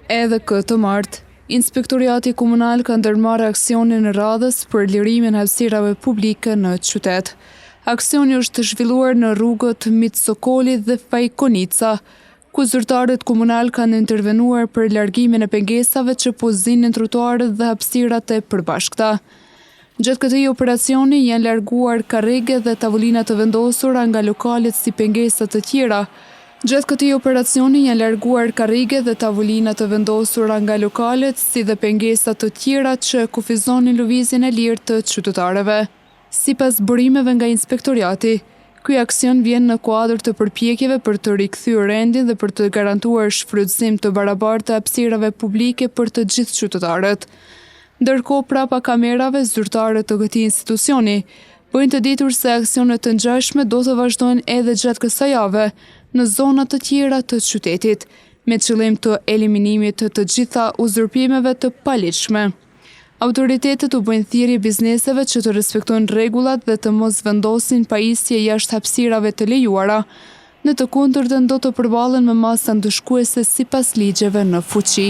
Edhe këtë martë, Inspektoriati Komunal ka ndërmarrë aksionin radhës për lirimin e hapësirave publike në qytet. Aksioni është zhvilluar në rrugët Mitsokoli dhe Fajkonica, ku zyrtarët komunal kanë intervenuar për largimin e pengesave që po zinin trotuarët dhe hapësirat e përbashkëta. Gjatë këtij operacioni janë larguar karrige dhe tavolina të vendosura nga lokalet si pengesa të tjera. Gjatë këtij operacioni janë larguar karrige dhe tavolina të vendosura nga lokalet si dhe pengesa të tjera që kufizonin lëvizjen e lirë të qytetarëve. Sipas burimeve nga inspektoriati, ky aksion vjen në kuadër të përpjekjeve për të rikthyer rendin dhe për të garantuar shfrytëzim të barabartë të hapësirave publike për të gjithë qytetarët. Ndërkohë, prapa kamerave, zyrtarët të këtij institucioni bëjnë të ditur se aksionet të ngjashme do të vazhdojnë edhe gjatë kësaj jave në zona të tjera të qytetit, me qëllim të eliminimit të gjitha uzurpimeve të paligjshme. Autoritetet u bëjnë thirrje bizneseve që të respektojnë rregullat dhe të mos vendosin pajisje jashtë hapësirave të lejuara, në të kundërtën do të përballen me masa ndëshkuese sipas ligjeve në fuqi.